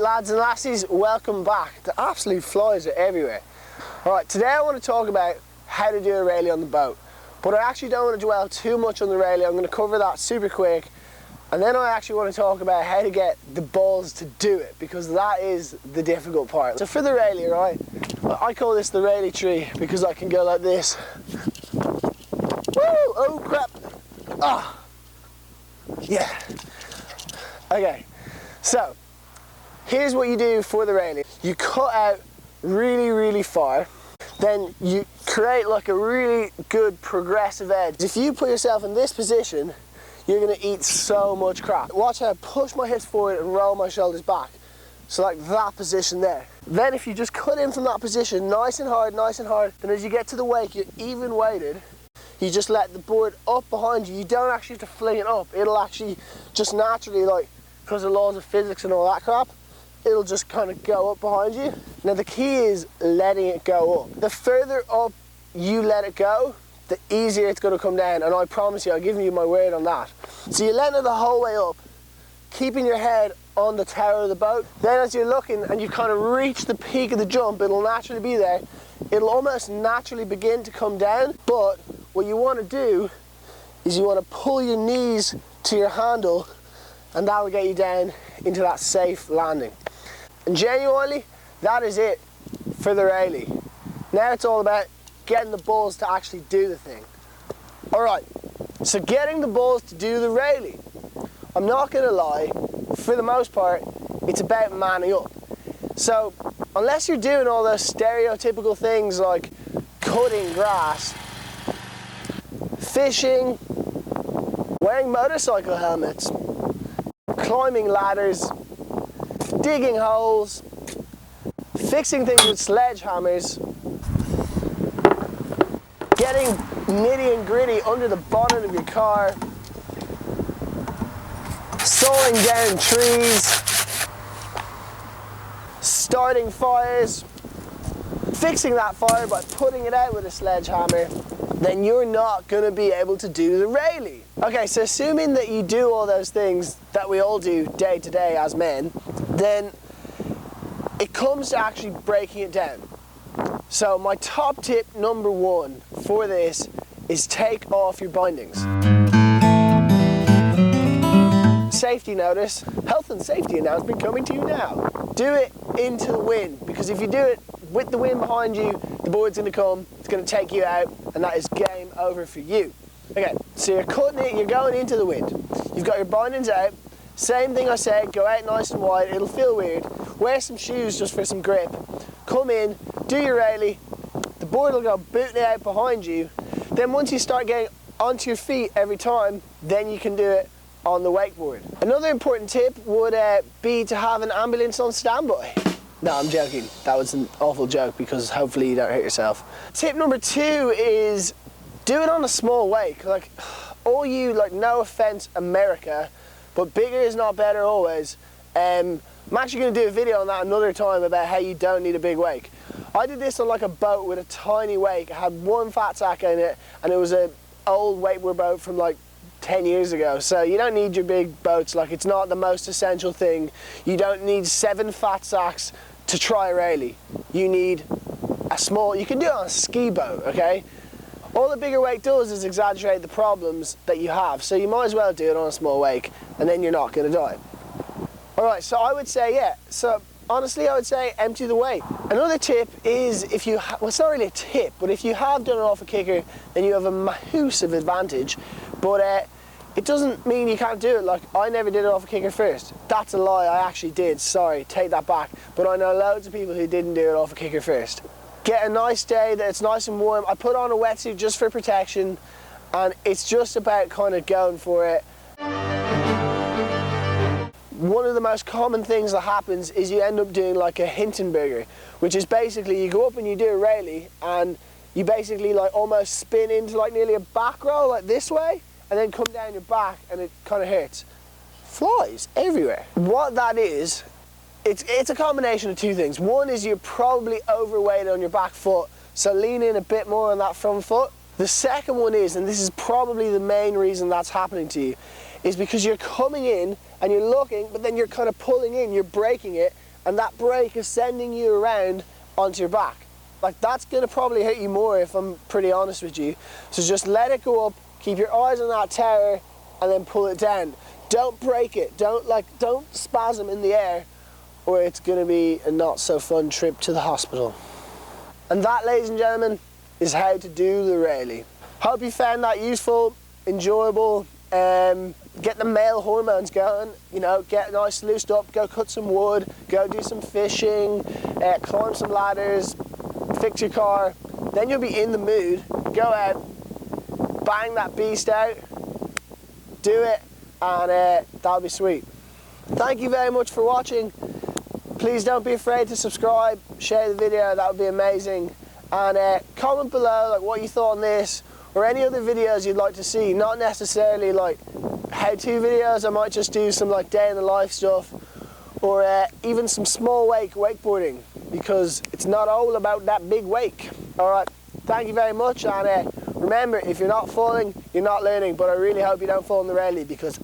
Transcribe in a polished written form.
Lads and lassies, welcome back. The absolute flies are everywhere. Alright, today I want to talk about how to do a Raley on the boat. But I actually don't want to dwell too much on the Raley. I'm going to cover that super quick. And then I actually want to talk about how to get the balls to do it, because that is the difficult part. So for the Raley, right, I call this the Raley tree because I can go like this. Woo! Oh crap! Ah! Yeah. Okay, so here's what you do for the Raley. You cut out really far, then you create like a really good progressive edge. If you put yourself in this position, you're gonna eat so much crap. Watch how I push my hips forward and roll my shoulders back. So like that position there. Then if you just cut in from that position, nice and hard, then as you get to the wake, you're even weighted. You just let the board up behind you. You don't actually have to fling it up. It'll actually just naturally, like, because of laws of physics and all that crap, it'll just kind of go up behind you. Now the key is letting it go up. The further up you let it go, the easier it's going to come down, and I promise you, I've given you my word on that. So you're letting it the whole way up, keeping your head on the tower of the boat. Then as you're looking and you kind of reach the peak of the jump, it'll naturally be there. It'll almost naturally begin to come down, but what you want to do is you want to pull your knees to your handle, and that will get you down into that safe landing. And genuinely, that is it for the Raley. Now it's all about getting the balls to actually do the thing. Alright, so getting the balls to do the Raley. I'm not going to lie, for the most part, it's about manning up. So, unless you're doing all those stereotypical things like cutting grass, fishing, wearing motorcycle helmets, climbing ladders, digging holes, fixing things with sledgehammers, getting nitty and gritty under the bonnet of your car, sawing down trees, starting fires, fixing that fire by putting it out with a sledgehammer, then you're not going to be able to do the Raley. Okay, so assuming that you do all those things that we all do day to day as men, then it comes to actually breaking it down. So my top tip number one for this is take off your bindings. Safety notice, health and safety announcement coming to you now. Do it into the wind, because if you do it with the wind behind you, the board's going to come, it's going to take you out, and that is game over for you. Okay, so you're cutting it, you're going into the wind. You've got your bindings out. Same thing I said, go out nice and wide, it'll feel weird. Wear some shoes just for some grip. Come in, do your Raley, the board will go booting out behind you. Then once you start getting onto your feet every time, then you can do it on the wakeboard. Another important tip would be to have an ambulance on standby. No, I'm joking. That was an awful joke, because hopefully you don't hurt yourself. Tip number two is do it on a small wake. Like, all you, like, no offense, America, but bigger is not better always. I'm actually going to do a video on that another time about how you don't need a big wake. I did this on like a boat with a tiny wake. It had one fat sack in it, and it was an old wakeboard boat from like 10 years ago. So you don't need your big boats. Like, it's not the most essential thing. You don't need 7 fat sacks to try a Raley. You need a small, you can do it on a ski boat, okay? All the bigger wake does is exaggerate the problems that you have. So you might as well do it on a small wake, and then you're not going to die. Alright, so I would say, yeah, so honestly I would say empty the wake. Another tip is, if you, well, it's not really a tip, but if you have done it off a kicker, then you have a massive advantage. But it doesn't mean you can't do it. Like, I never did it off a kicker first. That's a lie, I actually did, sorry, take that back. But I know loads of people who didn't do it off a kicker first. Get a nice day that it's nice and warm. I put on a wetsuit just for protection, and it's just about kind of going for it. One of the most common things that happens is you end up doing like a Hindenburger, which is basically you go up and you do a Raley, and you basically like almost spin into like nearly a back roll, like this way, and then come down your back, and it kind of hurts. Flies everywhere. What that is, it's a combination of two things. One is you're probably overweight on your back foot, so lean in a bit more on that front foot. The second one is, and this is probably the main reason that's happening to you, is because you're coming in and you're looking, but then you're kind of pulling in, you're breaking it, and that brake is sending you around onto your back. Like, that's gonna probably hit you more, if I'm pretty honest with you. So just let it go up, keep your eyes on that tower, and then pull it down. Don't break it, don't spasm in the air, or it's gonna be a not so fun trip to the hospital. And that, ladies and gentlemen, is how to do the Raley. Hope you found that useful, enjoyable. Get the male hormones going, you know, get nice loosened up, go cut some wood, go do some fishing, climb some ladders, fix your car. Then you'll be in the mood, go out, bang that beast out, do it, and that'll be sweet. Thank you very much for watching. Please don't be afraid to subscribe, share the video, that would be amazing. And comment below like what you thought on this, or any other videos you'd like to see. Not necessarily like how-to videos, I might just do some like day in the life stuff, or even some small wakeboarding, because it's not all about that big wake. Alright, thank you very much, and remember, if you're not falling, you're not learning, but I really hope you don't fall in the Raley, because